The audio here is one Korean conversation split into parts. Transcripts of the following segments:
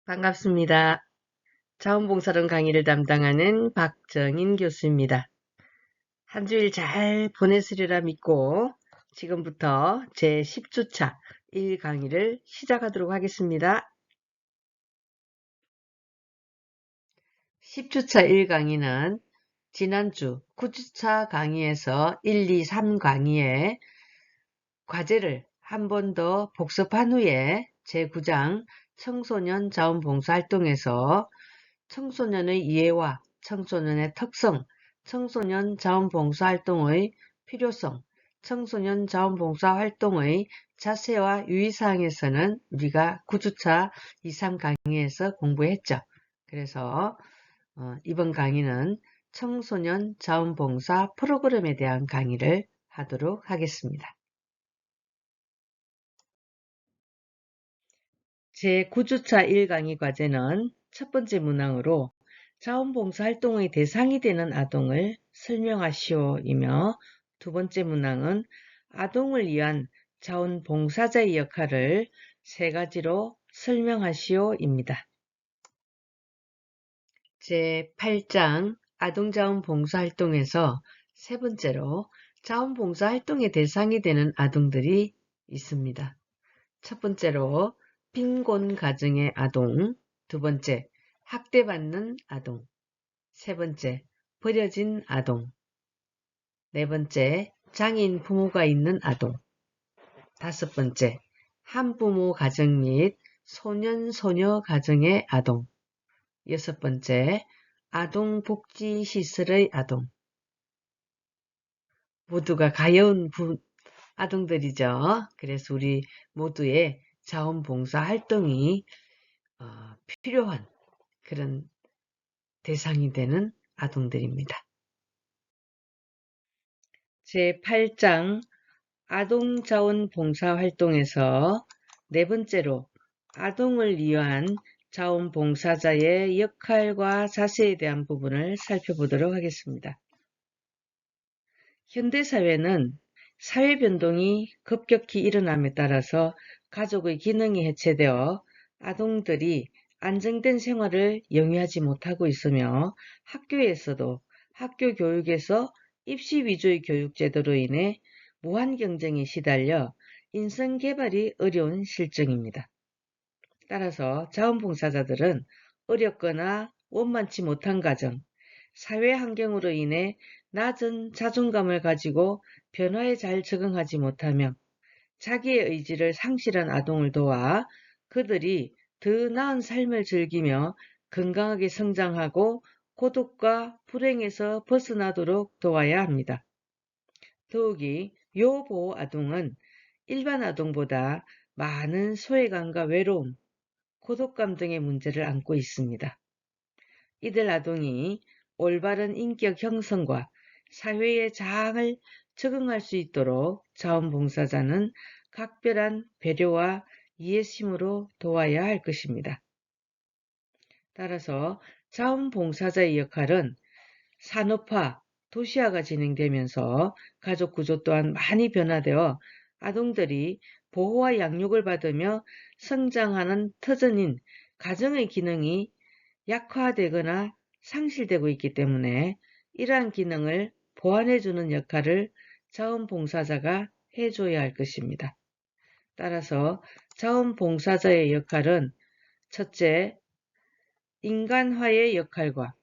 반갑습니다. 자원봉사론 강의를 담당하는 박정인 교수입니다. 한 주일 잘 보냈으리라 믿고 지금부터 제 10주차 1강의를 시작하도록 하겠습니다. 10주차 1강의는 지난주 9주차 강의에서 1, 2, 3강의에 과제를 한 번 더 복습한 후에 제9장 청소년 자원봉사활동에서 청소년의 이해와 청소년의 특성, 청소년 자원봉사활동의 필요성, 청소년 자원봉사활동의 자세와 유의사항에서는 우리가 9주차 2, 3강의에서 공부했죠. 그래서 이번 강의는 청소년 자원봉사 프로그램에 대한 강의를 하도록 하겠습니다. 제9주차 1강의 과제는 첫 번째 문항으로 자원봉사활동의 대상이 되는 아동을 설명하시오이며 두 번째 문항은 아동을 위한 자원봉사자의 역할을 세 가지로 설명하시오입니다. 제8장 아동자원봉사활동에서 세 번째로 자원봉사활동의 대상이 되는 아동들이 있습니다. 첫 번째로 빈곤 가정의 아동, 두 번째 학대받는 아동, 세 번째 버려진 아동, 네 번째 장애인 부모가 있는 아동, 다섯 번째 한부모 가정 및 소년 소녀 가정의 아동, 여섯 번째 아동복지시설의 아동. 모두가 가여운 아동들이죠. 그래서 우리 모두의 자원봉사 활동이 필요한 그런 대상이 되는 아동들입니다. 제8장 아동자원봉사활동에서 네 번째로 아동을 위한 자원봉사자의 역할과 자세에 대한 부분을 살펴보도록 하겠습니다. 현대사회는 사회변동이 급격히 일어남에 따라서 가족의 기능이 해체되어 아동들이 안정된 생활을 영위하지 못하고 있으며 학교에서도 학교 교육에서 입시 위주의 교육제도로 인해 무한 경쟁에 시달려 인성개발이 어려운 실정입니다. 따라서 자원봉사자들은 어렵거나 원만치 못한 가정, 사회 환경으로 인해 낮은 자존감을 가지고 변화에 잘 적응하지 못하며 자기의 의지를 상실한 아동을 도와 그들이 더 나은 삶을 즐기며 건강하게 성장하고 고독과 불행에서 벗어나도록 도와야 합니다. 더욱이 요보호 아동은 일반 아동보다 많은 소외감과 외로움, 고독감 등의 문제를 안고 있습니다. 이들 아동이 올바른 인격 형성과 사회의 잘 적응할 수 있도록 자원봉사자는 각별한 배려와 이해심으로 도와야 할 것입니다. 따라서 자원봉사자의 역할은 산업화, 도시화가 진행되면서 가족 구조 또한 많이 변화되어 아동들이 보호와 양육을 받으며 성장하는 터전인 가정의 기능이 약화되거나 상실되고 있기 때문에 이러한 기능을 보완해주는 역할을 자원봉사자가 해줘야 할 것입니다. 따라서 자원봉사자의 역할은 첫째, 인간화의 역할과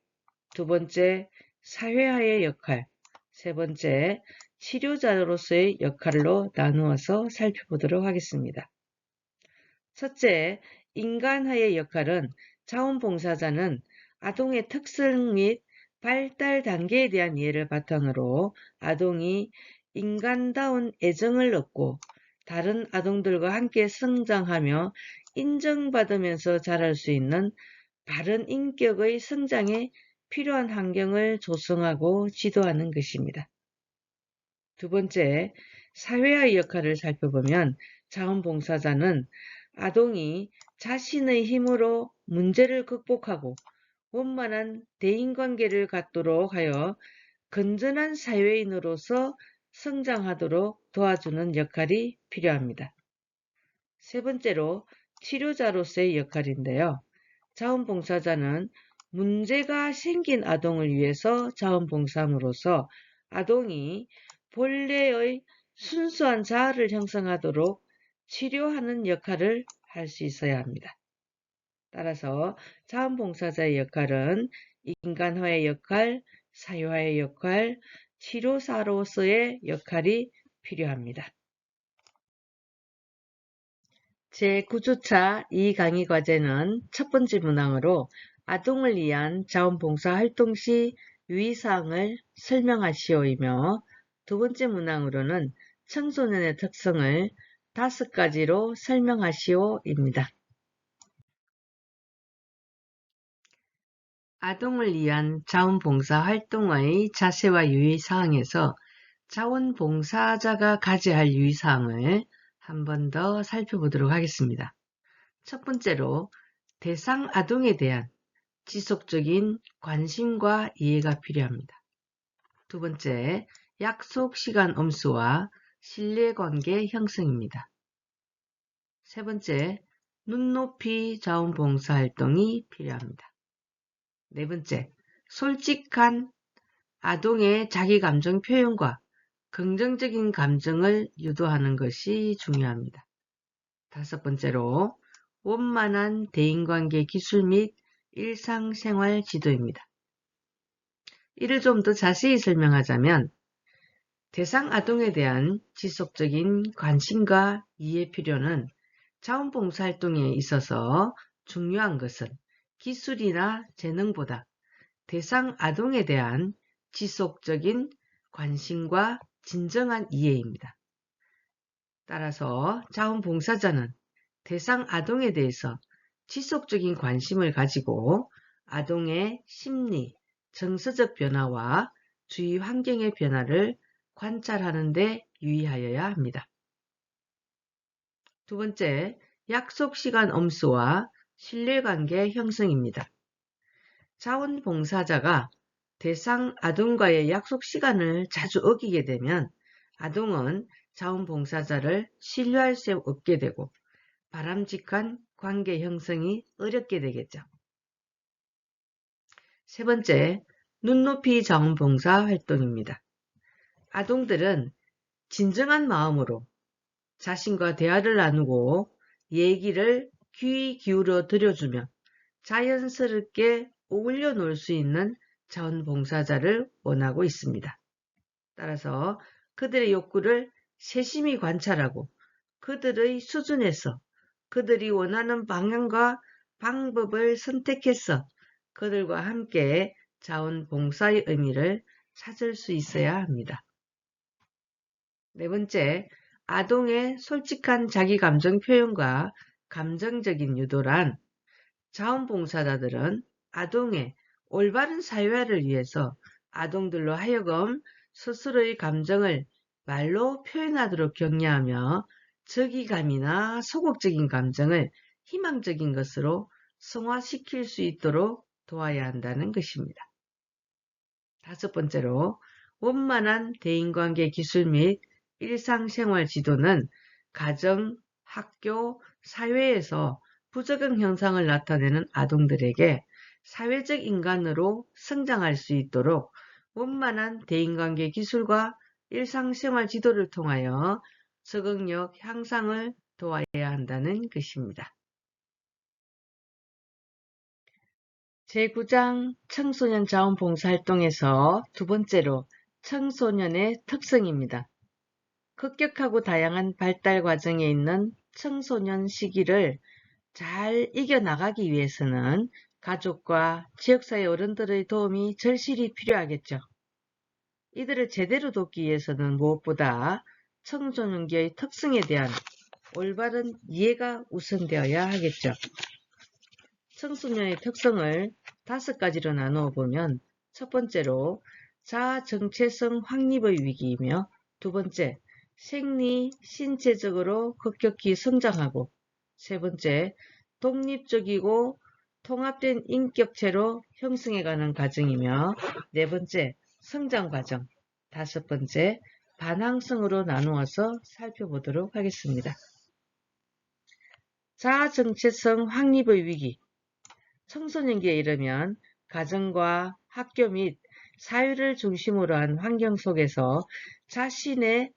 두 번째, 사회화의 역할, 세 번째, 치료자로서의 역할로 나누어서 살펴보도록 하겠습니다. 첫째, 인간화의 역할은 자원봉사자는 아동의 특성 및 발달 단계에 대한 이해를 바탕으로 아동이 인간다운 애정을 얻고 다른 아동들과 함께 성장하며 인정받으면서 자랄 수 있는 바른 인격의 성장에 필요한 환경을 조성하고 지도하는 것입니다. 두 번째, 사회화의 역할을 살펴보면 자원봉사자는 아동이 자신의 힘으로 문제를 극복하고 원만한 대인관계를 갖도록 하여 건전한 사회인으로서 성장하도록 도와주는 역할이 필요합니다. 세 번째로 치료자로서의 역할인데요. 자원봉사자는 문제가 생긴 아동을 위해서 자원봉사함으로써 아동이 본래의 순수한 자아를 형성하도록 치료하는 역할을 할 수 있어야 합니다. 따라서 자원봉사자의 역할은 인간화의 역할, 사회화의 역할, 치료사로서의 역할이 필요합니다. 제9주차 이 강의 과제는 첫 번째 문항으로 아동을 위한 자원봉사 활동 시 유의사항을 설명하시오이며 두 번째 문항으로는 청소년의 특성을 5가지로 설명하시오입니다. 아동을 위한 자원봉사 활동의 자세와 유의사항에서 자원봉사자가 가져야 할 유의사항을 한 번 더 살펴보도록 하겠습니다. 첫 번째로 대상 아동에 대한 지속적인 관심과 이해가 필요합니다. 두 번째, 약속 시간 엄수와 신뢰관계 형성입니다. 세 번째, 눈높이 자원봉사 활동이 필요합니다. 네 번째, 솔직한 아동의 자기감정 표현과 긍정적인 감정을 유도하는 것이 중요합니다. 다섯 번째로, 원만한 대인관계 기술 및 일상생활 지도입니다. 이를 좀 더 자세히 설명하자면 대상 아동에 대한 지속적인 관심과 이해 필요는 자원봉사활동에 있어서 중요한 것은 기술이나 재능보다 대상 아동에 대한 지속적인 관심과 진정한 이해입니다. 따라서 자원봉사자는 대상 아동에 대해서 지속적인 관심을 가지고 아동의 심리, 정서적 변화와 주위 환경의 변화를 관찰하는 데 유의하여야 합니다. 두 번째, 약속 시간 엄수와 신뢰관계 형성입니다. 자원봉사자가 대상 아동과의 약속 시간을 자주 어기게 되면 아동은 자원봉사자를 신뢰할 수 없게 되고 바람직한 관계 형성이 어렵게 되겠죠. 세 번째, 눈높이 자원봉사 활동입니다. 아동들은 진정한 마음으로 자신과 대화를 나누고 얘기를 귀 기울여 들어주며 자연스럽게 어울려 놀 수 있는 자원봉사자를 원하고 있습니다. 따라서 그들의 욕구를 세심히 관찰하고 그들의 수준에서 그들이 원하는 방향과 방법을 선택해서 그들과 함께 자원봉사의 의미를 찾을 수 있어야 합니다. 네 번째, 아동의 솔직한 자기감정 표현과 감정적인 유도란 자원봉사자들은 아동의 올바른 사회화를 위해서 아동들로 하여금 스스로의 감정을 말로 표현하도록 격려하며 적이감이나 소극적인 감정을 희망적인 것으로 승화시킬 수 있도록 도와야 한다는 것입니다. 다섯 번째로, 원만한 대인관계 기술 및 일상생활 지도는 가정, 학교, 사회에서 부적응 현상을 나타내는 아동들에게 사회적 인간으로 성장할 수 있도록 원만한 대인관계 기술과 일상생활 지도를 통하여 적응력 향상을 도와야 한다는 것입니다. 제9장 청소년 자원봉사활동에서 두 번째로 청소년의 특성입니다. 급격하고 다양한 발달 과정에 있는 청소년 시기를 잘 이겨나가기 위해서는 가족과 지역사회 어른들의 도움이 절실히 필요하겠죠. 이들을 제대로 돕기 위해서는 무엇보다 청소년기의 특성에 대한 올바른 이해가 우선되어야 하겠죠. 청소년의 특성을 5가지로 나누어 보면 첫 번째로 자아 정체성 확립의 위기이며 두 번째, 생리, 신체적으로 급격히 성장하고 세 번째, 독립적이고 통합된 인격체로 형성해가는 과정이며 네 번째, 성장 과정, 다섯 번째, 반항성으로 나누어서 살펴보도록 하겠습니다. 자아 정체성 확립의 위기. 청소년기에 이르면 가정과 학교 및 사회를 중심으로 한 환경 속에서 자신의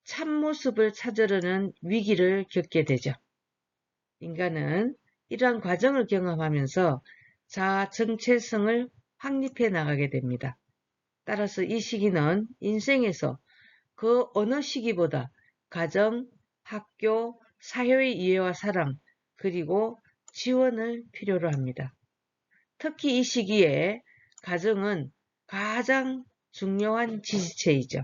참모습을 찾으려는 위기를 겪게 되죠. 인간은 이러한 과정을 경험하면서 자아 정체성을 확립해 나가게 됩니다. 따라서 이 시기는 인생에서 그 어느 시기보다 가정, 학교, 사회의 이해와 사랑, 그리고 지원을 필요로 합니다. 특히 이 시기에 가정은 가장 중요한 지지체이죠.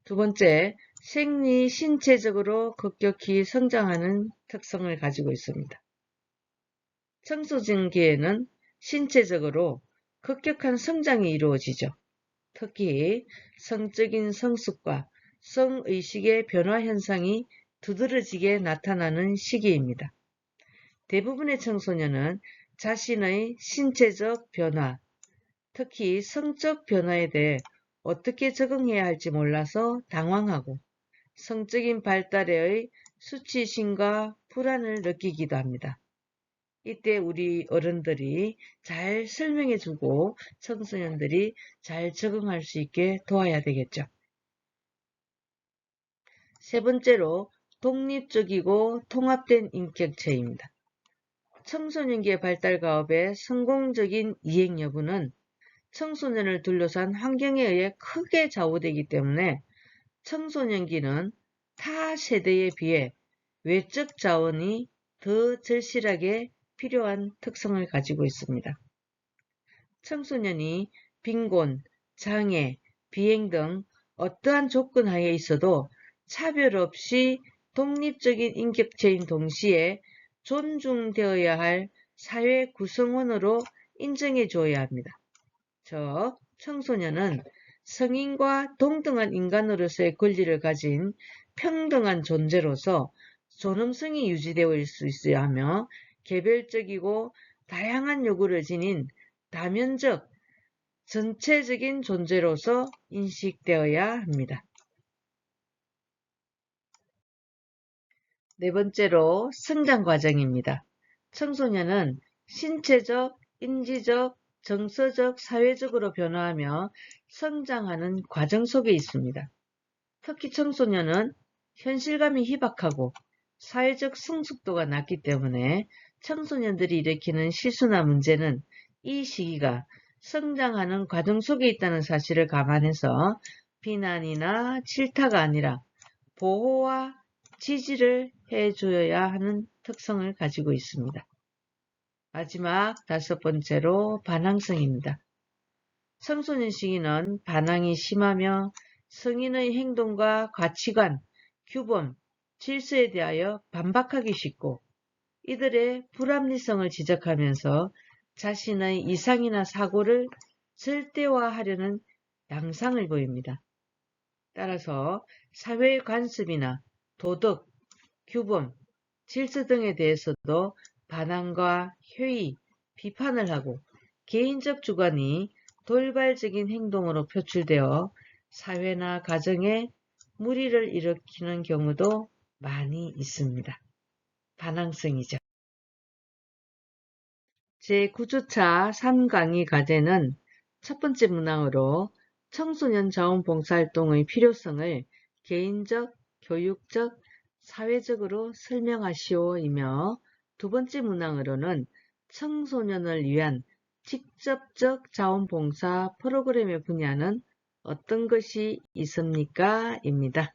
두 번째, 생리 신체적으로 급격히 성장하는 특성을 가지고 있습니다. 청소년기에는 신체적으로 급격한 성장이 이루어지죠. 특히 성적인 성숙과 성의식의 변화 현상이 두드러지게 나타나는 시기입니다. 대부분의 청소년은 자신의 신체적 변화, 특히 성적 변화에 대해 어떻게 적응해야 할지 몰라서 당황하고 성적인 발달에의 수치심과 불안을 느끼기도 합니다. 이때 우리 어른들이 잘 설명해주고 청소년들이 잘 적응할 수 있게 도와야 되겠죠. 세 번째로 독립적이고 통합된 인격체입니다. 청소년기의 발달 가업의 성공적인 이행 여부는 청소년을 둘러싼 환경에 의해 크게 좌우되기 때문에 청소년기는 타 세대에 비해 외적 자원이 더 절실하게 필요한 특성을 가지고 있습니다. 청소년이 빈곤, 장애, 비행 등 어떠한 조건 하에 있어도 차별 없이 독립적인 인격체인 동시에 존중되어야 할 사회 구성원으로 인정해 주어야 합니다. 즉, 청소년은 성인과 동등한 인간으로서의 권리를 가진 평등한 존재로서 존엄성이 유지되어 있을 수 있어야 하며 개별적이고 다양한 요구를 지닌 다면적, 전체적인 존재로서 인식되어야 합니다. 네 번째로 성장 과정입니다. 청소년은 신체적, 인지적, 정서적, 사회적으로 변화하며 성장하는 과정 속에 있습니다. 특히 청소년은 현실감이 희박하고 사회적 성숙도가 낮기 때문에 청소년들이 일으키는 실수나 문제는 이 시기가 성장하는 과정 속에 있다는 사실을 감안해서 비난이나 질타가 아니라 보호와 지지를 해줘야 하는 특성을 가지고 있습니다. 마지막 다섯 번째로 반항성입니다. 청소년 시기는 반항이 심하며 성인의 행동과 가치관, 규범, 질서에 대하여 반박하기 쉽고 이들의 불합리성을 지적하면서 자신의 이상이나 사고를 절대화하려는 양상을 보입니다. 따라서 사회의 관습이나 도덕, 규범, 질서 등에 대해서도 반항과 회의, 비판을 하고 개인적 주관이 돌발적인 행동으로 표출되어 사회나 가정에 무리를 일으키는 경우도 많이 있습니다. 반항성이죠. 제9주차 3강의 과제는 첫 번째 문항으로 청소년 자원봉사활동의 필요성을 개인적, 교육적, 사회적으로 설명하시오이며 두 번째 문항으로는 청소년을 위한 직접적 자원봉사 프로그램의 분야는 어떤 것이 있습니까? 입니다.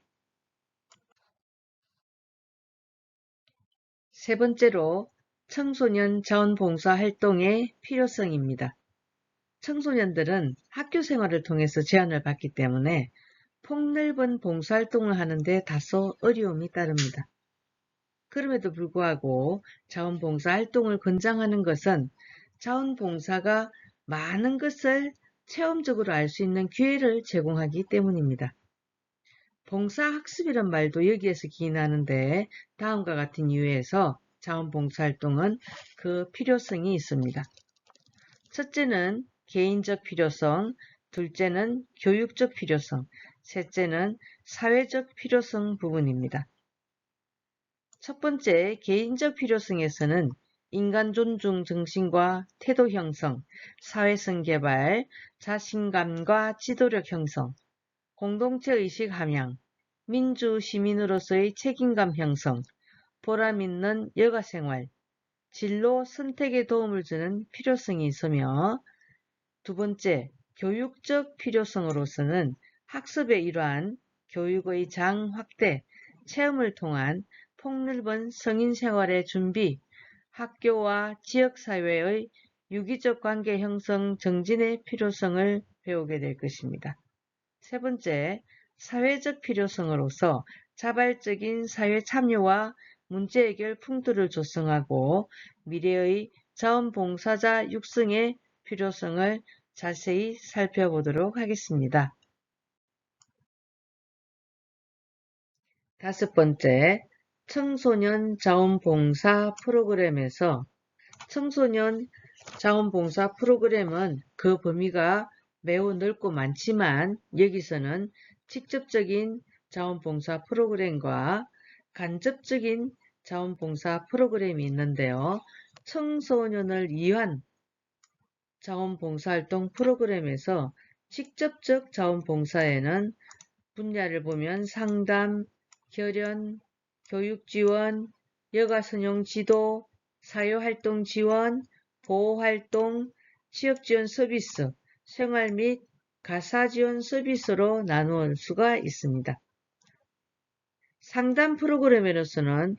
세 번째로 청소년 자원봉사 활동의 필요성입니다. 청소년들은 학교 생활을 통해서 제한을 받기 때문에 폭넓은 봉사활동을 하는데 다소 어려움이 따릅니다. 그럼에도 불구하고 자원봉사활동을 권장하는 것은 자원봉사가 많은 것을 체험적으로 알 수 있는 기회를 제공하기 때문입니다. 봉사학습이란 말도 여기에서 기인하는데 다음과 같은 이유에서 자원봉사활동은 그 필요성이 있습니다. 첫째는 개인적 필요성, 둘째는 교육적 필요성, 셋째는 사회적 필요성 부분입니다. 첫 번째 개인적 필요성에서는 인간 존중 정신과 태도 형성, 사회성 개발, 자신감과 지도력 형성, 공동체 의식 함양, 민주 시민으로서의 책임감 형성, 보람 있는 여가생활, 진로 선택에 도움을 주는 필요성이 있으며, 두 번째, 교육적 필요성으로서는 학습의 일환, 교육의 장 확대, 체험을 통한 폭넓은 성인 생활의 준비, 학교와 지역사회의 유기적 관계 형성 정진의 필요성을 배우게 될 것입니다. 세 번째, 사회적 필요성으로서 자발적인 사회 참여와 문제 해결 풍토를 조성하고 미래의 자원봉사자 육성의 필요성을 자세히 살펴보도록 하겠습니다. 다섯 번째, 청소년 자원봉사 프로그램에서 청소년 자원봉사 프로그램은 그 범위가 매우 넓고 많지만 여기서는 직접적인 자원봉사 프로그램과 간접적인 자원봉사 프로그램이 있는데요. 청소년을 위한 자원봉사활동 프로그램에서 직접적 자원봉사에는 분야를 보면 상담, 결연, 교육지원, 여가선용 지도, 사회활동 지원, 보호활동, 취업지원 서비스, 생활 및 가사지원 서비스로 나눌 수가 있습니다. 상담 프로그램으로서는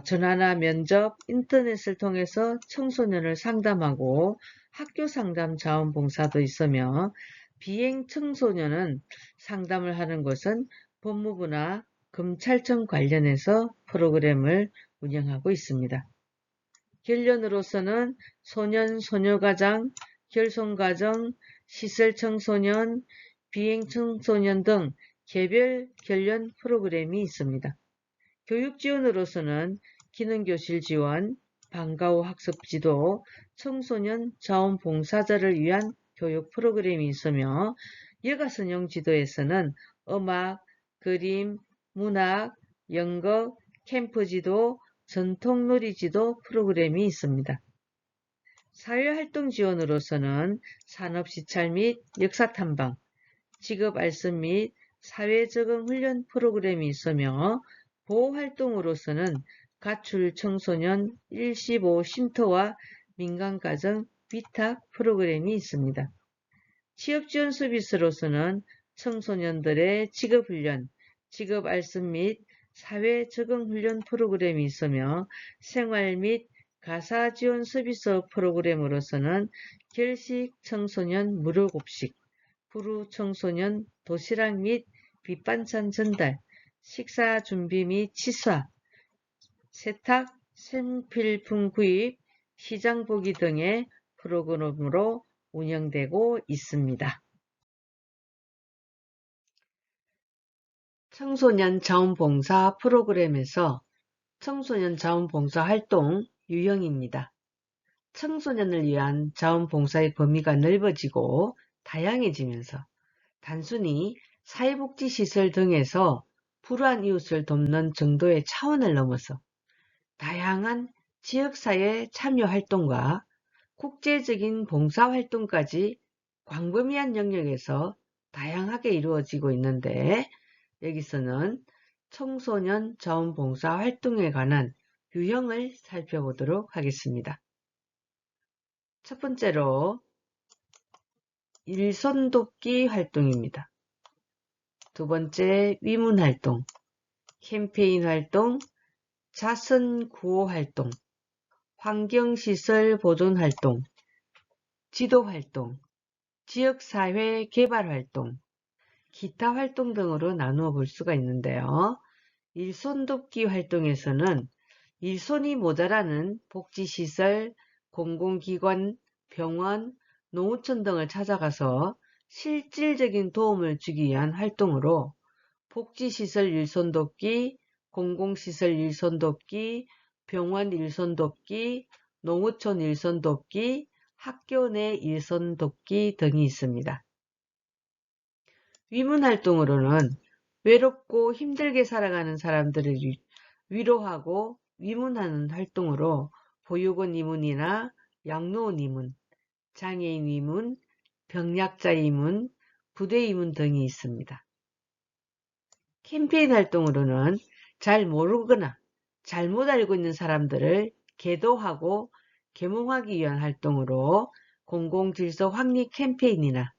전화나 면접, 인터넷을 통해서 청소년을 상담하고 학교 상담 자원봉사도 있으며 비행 청소년은 상담을 하는 것은 법무부나 검찰청 관련해서 프로그램을 운영하고 있습니다. 결련으로서는 소년, 소녀가장, 결손가정, 시설청소년, 비행청소년 등 개별 결련 프로그램이 있습니다. 교육지원으로서는 기능교실 지원, 방과후 학습지도, 청소년 자원봉사자를 위한 교육 프로그램이 있으며 여가선용 지도에서는 음악, 그림, 문학, 연극, 캠프지도, 전통놀이지도 프로그램이 있습니다. 사회활동 지원으로서는 산업시찰 및 역사탐방, 직업알선 및 사회적응 훈련 프로그램이 있으며 보호활동으로서는 가출 청소년 115 쉼터와 민간가정 위탁 프로그램이 있습니다. 취업지원 서비스로서는 청소년들의 직업훈련, 직업알선 및 사회적응훈련 프로그램이 있으며 생활 및 가사지원 서비스 프로그램으로서는 결식 청소년 무료급식, 불우 청소년 도시락 및 빛반찬 전달, 식사 준비 및 치사, 세탁, 생필품 구입, 시장 보기 등의 프로그램으로 운영되고 있습니다. 청소년 자원봉사 프로그램에서 청소년 자원봉사 활동 유형입니다. 청소년을 위한 자원봉사의 범위가 넓어지고 다양해지면서 단순히 사회복지시설 등에서 불우한 이웃을 돕는 정도의 차원을 넘어서 다양한 지역사회 참여활동과 국제적인 봉사활동까지 광범위한 영역에서 다양하게 이루어지고 있는데 여기서는 청소년 자원봉사 활동에 관한 유형을 살펴보도록 하겠습니다. 첫 번째로 일손 돕기 활동입니다. 두 번째 위문활동, 캠페인 활동, 자선 구호 활동, 환경시설 보존 활동, 지도 활동, 지역사회 개발 활동, 기타 활동 등으로 나누어 볼 수가 있는데요. 일손 돕기 활동에서는 일손이 모자라는 복지시설, 공공기관, 병원, 농어촌 등을 찾아가서 실질적인 도움을 주기 위한 활동으로 복지시설 일손 돕기, 공공시설 일손 돕기, 병원 일손 돕기, 농어촌 일손 돕기, 학교 내 일손 돕기 등이 있습니다. 위문활동으로는 외롭고 힘들게 살아가는 사람들을 위로하고 위문하는 활동으로 보육원 이문이나 양로원 이문, 장애인 이문, 병약자 이문, 부대 이문 등이 있습니다. 캠페인 활동으로는 잘 모르거나 잘못 알고 있는 사람들을 계도하고 계몽하기 위한 활동으로 공공질서 확립 캠페인이나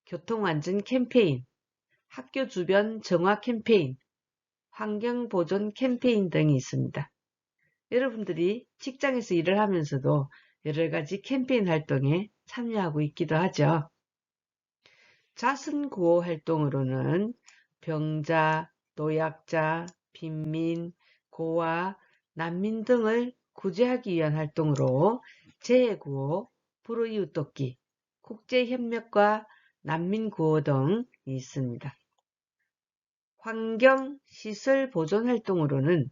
교통안전 캠페인, 학교 주변 정화 캠페인, 환경보존 캠페인 등이 있습니다. 여러분들이 직장에서 일을 하면서도 여러 가지 캠페인 활동에 참여하고 있기도 하죠. 자선구호 활동으로는 병자, 노약자, 빈민, 고아, 난민 등을 구제하기 위한 활동으로 재해구호, 불우이웃돕기, 국제협력과 난민구호 등이 있습니다. 환경시설 보존 활동으로는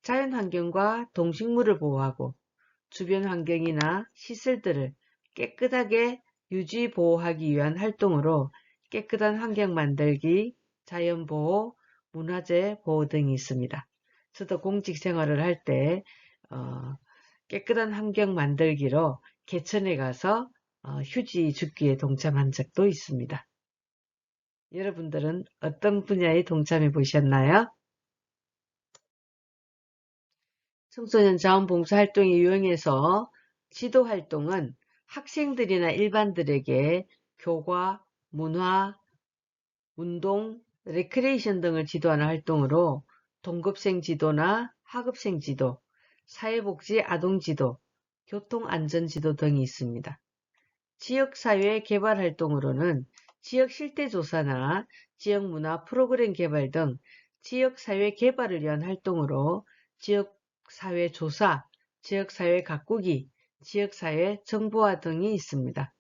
자연환경과 동식물을 보호하고 주변 환경이나 시설들을 깨끗하게 유지 보호하기 위한 활동으로 깨끗한 환경 만들기, 자연보호, 문화재 보호 등이 있습니다. 저도 공직 생활을 할 때 깨끗한 환경 만들기로 개천에 가서 휴지 줍기에 동참한 적도 있습니다. 여러분들은 어떤 분야에 동참해 보셨나요? 청소년 자원봉사 활동이 유형에서 지도활동은 학생들이나 일반들에게 교과, 문화, 운동, 레크레이션 등을 지도하는 활동으로 동급생 지도나 하급생 지도, 사회복지 아동지도, 교통안전지도 등이 있습니다. 지역사회 개발 활동으로는 지역 실태조사나 지역문화 프로그램 개발 등 지역사회 개발을 위한 활동으로 지역사회 조사, 지역사회 가꾸기, 지역사회 정보화 등이 있습니다.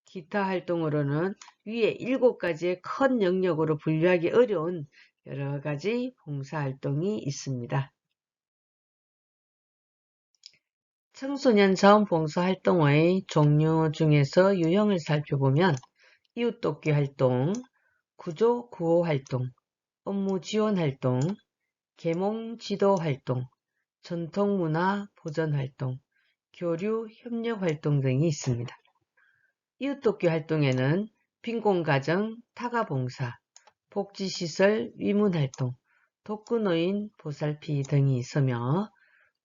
기타 활동으로는 위에 7가지의 큰 영역으로 분류하기 어려운 여러 가지 봉사활동이 있습니다. 청소년 자원봉사활동의 종류 중에서 유형을 살펴보면 이웃돕기 활동, 구조-구호 활동, 업무 지원 활동, 계몽 지도 활동, 전통문화 보전 활동, 교류 협력 활동 등이 있습니다. 이웃돕기 활동에는 빈곤가정 타가봉사, 복지시설 위문활동, 독거노인 보살피 등이 있으며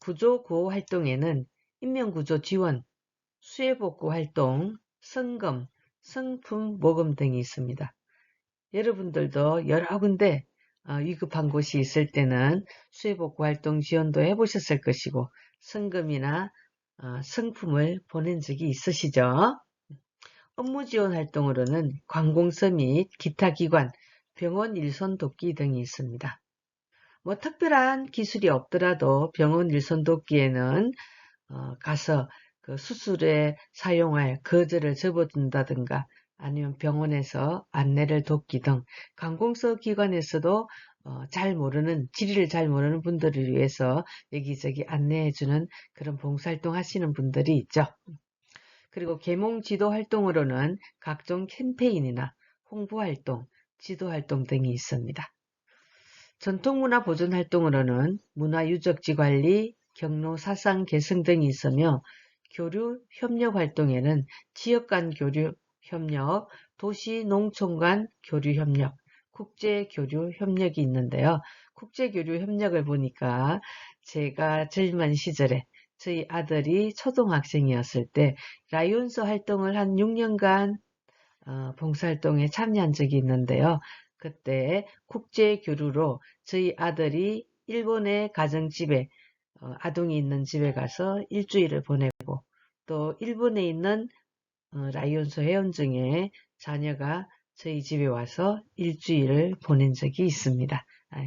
구조구호 활동에는 인명구조 지원, 수해복구 활동, 성금, 성품 모금 등이 있습니다. 여러분들도 여러 군데 위급한 곳이 있을 때는 수해복구 활동 지원도 해보셨을 것이고 성금이나 성품을 보낸 적이 있으시죠? 업무 지원 활동으로는 관공서 및 기타 기관, 병원 일손 돕기 등이 있습니다. 특별한 기술이 없더라도 병원 일손 돕기에는 가서 그 수술에 사용할 거즈를 접어준다든가 아니면 병원에서 안내를 돕기 등 관공서 기관에서도 지리를 잘 모르는 분들을 위해서 여기저기 안내해주는 그런 봉사활동 하시는 분들이 있죠. 그리고 계몽 지도 활동으로는 각종 캠페인이나 홍보활동, 지도활동 등이 있습니다. 전통문화 보존 활동으로는 문화유적지 관리, 경로 사상 계승 등이 있으며 교류 협력 활동에는 지역 간 교류 협력, 도시 농촌 간 교류 협력, 국제 교류 협력이 있는데요. 국제 교류 협력을 보니까 제가 젊은 시절에 저희 아들이 초등학생이었을 때 라이온스 활동을 한 6년간 봉사활동에 참여한 적이 있는데요. 그때 국제교류로 저희 아들이 일본의 가정집에 아동이 있는 집에 가서 일주일을 보내고 또 일본에 있는 라이온스 회원증에 자녀가 저희 집에 와서 일주일을 보낸 적이 있습니다.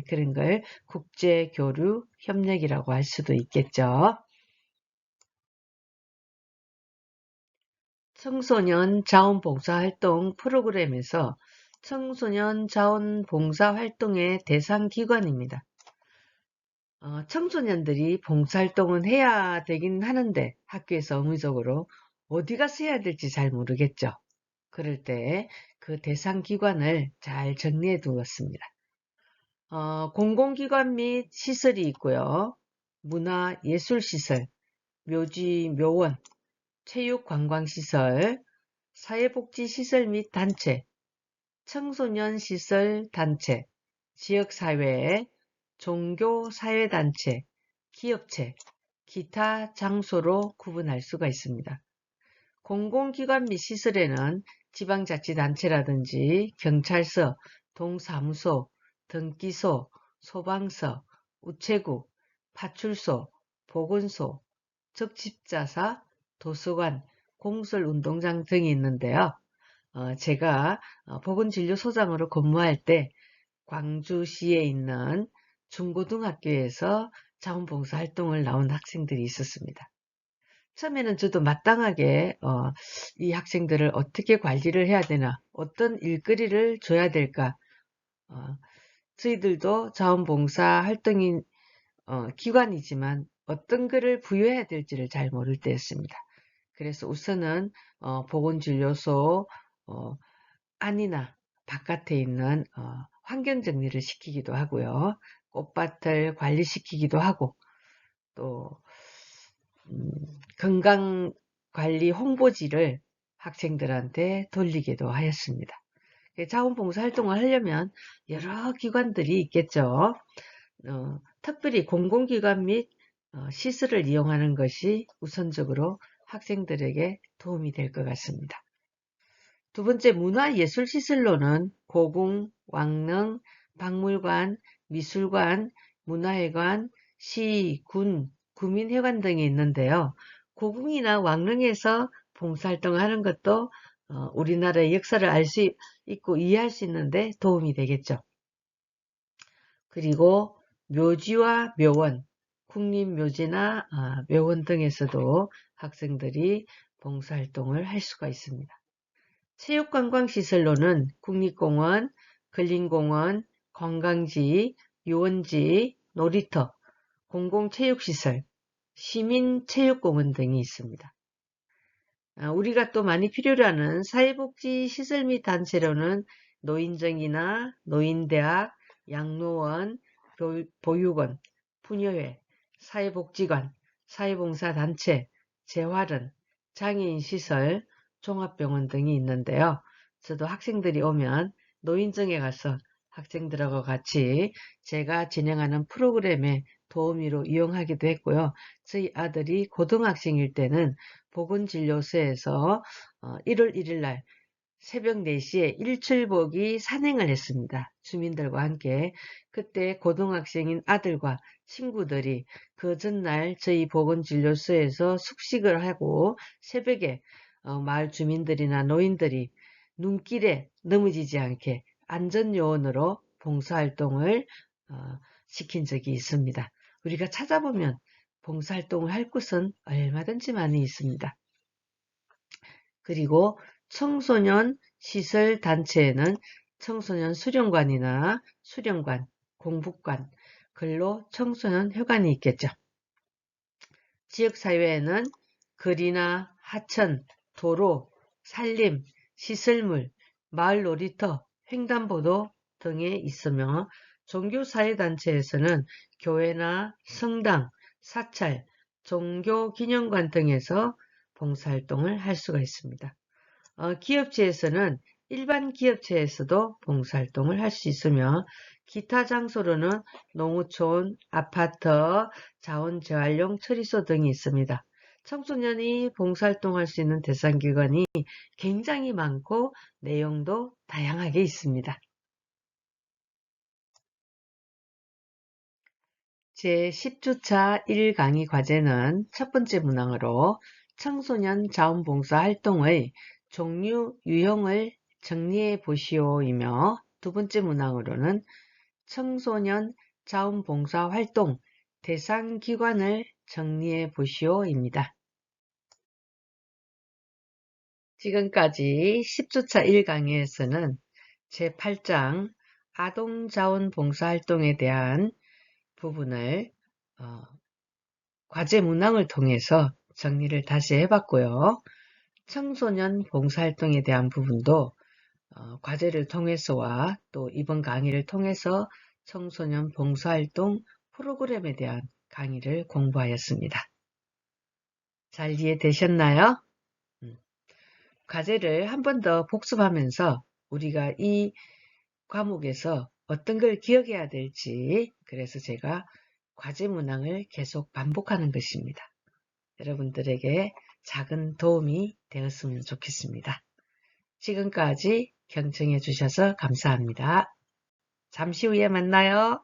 그런 걸 국제교류 협력이라고 할 수도 있겠죠. 청소년 자원봉사활동 프로그램에서 청소년 자원봉사활동의 대상 기관입니다. 청소년들이 봉사활동은 해야 되긴 하는데 학교에서 의무적으로 어디 가서 해야 될지 잘 모르겠죠. 그럴 때 그 대상 기관을 잘 정리해 두었습니다. 공공기관 및 시설이 있고요. 문화예술시설, 묘지, 묘원, 체육관광시설, 사회복지시설 및 단체, 청소년시설 단체, 지역사회, 종교사회단체, 기업체, 기타 장소로 구분할 수가 있습니다. 공공기관 및 시설에는 지방자치단체라든지 경찰서, 동사무소, 등기소, 소방서, 우체국, 파출소, 보건소, 적십자사, 도서관, 공설운동장 등이 있는데요. 제가 보건진료소장으로 근무할 때 광주시에 있는 중고등학교에서 자원봉사활동을 나온 학생들이 있었습니다. 처음에는 저도 마땅하게 이 학생들을 어떻게 관리를 해야 되나, 어떤 일거리를 줘야 될까, 저희들도 자원봉사 활동인 기관이지만 어떤 것을 부여해야 될지를 잘 모를 때였습니다. 그래서 우선은 보건진료소 안이나 바깥에 있는 환경정리를 시키기도 하고요. 꽃밭을 관리시키기도 하고 또 건강관리 홍보지를 학생들한테 돌리기도 하였습니다. 자원봉사활동을 하려면 여러 기관들이 있겠죠. 특별히 공공기관 및 시설을 이용하는 것이 우선적으로 학생들에게 도움이 될 것 같습니다. 두 번째, 문화예술시설로는 고궁, 왕릉, 박물관, 미술관, 문화회관, 시, 군, 구민회관 등이 있는데요. 고궁이나 왕릉에서 봉사활동을 하는 것도 우리나라의 역사를 알 수 있고 이해할 수 있는데 도움이 되겠죠. 그리고 묘지와 묘원, 국립묘지나 묘원 등에서도 학생들이 봉사활동을 할 수가 있습니다. 체육관광시설로는 국립공원, 근린공원, 관광지, 유원지, 놀이터, 공공체육시설, 시민체육공원 등이 있습니다. 우리가 또 많이 필요로 하는 사회복지시설 및 단체로는 노인정이나 노인대학, 양로원, 보육원, 푸녀회, 사회복지관, 사회봉사단체, 재활원, 장애인시설, 종합병원 등이 있는데요. 저도 학생들이 오면 노인정에 가서 학생들하고 같이 제가 진행하는 프로그램에 도우미로 이용하기도 했고요. 저희 아들이 고등학생일 때는 보건진료소에서 1월 1일 날 새벽 4시에 일출보기 산행을 했습니다. 주민들과 함께. 그때 고등학생인 아들과 친구들이 그 전날 저희 보건진료소에서 숙식을 하고 새벽에 마을 주민들이나 노인들이 눈길에 넘어지지 않게 안전요원으로 봉사활동을 시킨 적이 있습니다. 우리가 찾아보면 봉사활동을 할 곳은 얼마든지 많이 있습니다. 그리고 청소년 시설 단체에는 청소년 수련관이나 수련관, 공부관, 근로 청소년 회관이 있겠죠. 지역사회에는 거리나 하천, 도로, 산림, 시설물, 마을 놀이터, 횡단보도 등에 있으며 종교사회단체에서는 교회나 성당, 사찰, 종교기념관 등에서 봉사활동을 할 수가 있습니다. 기업체에서는 일반 기업체에서도 봉사활동을 할 수 있으며 기타 장소로는 농어촌, 아파트, 자원재활용 처리소 등이 있습니다. 청소년이 봉사활동할 수 있는 대상기관이 굉장히 많고 내용도 다양하게 있습니다. 제10주차 1강의 과제는 첫 번째 문항으로 청소년 자원봉사 활동의 종류, 유형을 정리해 보시오이며 두 번째 문항으로는 청소년 자원봉사 활동 대상 기관을 정리해 보시오입니다. 지금까지 10주차 1강의에서는 제8장 아동자원봉사활동에 대한 부분을 과제 문항을 통해서 정리를 다시 해봤고요. 청소년 봉사활동에 대한 부분도 과제를 통해서와 또 이번 강의를 통해서 청소년 봉사활동 프로그램에 대한 강의를 공부하였습니다. 잘 이해되셨나요? 과제를 한 번 더 복습하면서 우리가 이 과목에서 어떤 걸 기억해야 될지, 그래서 제가 과제 문항을 계속 반복하는 것입니다. 여러분들에게 작은 도움이 되었으면 좋겠습니다. 지금까지 경청해 주셔서 감사합니다. 잠시 후에 만나요.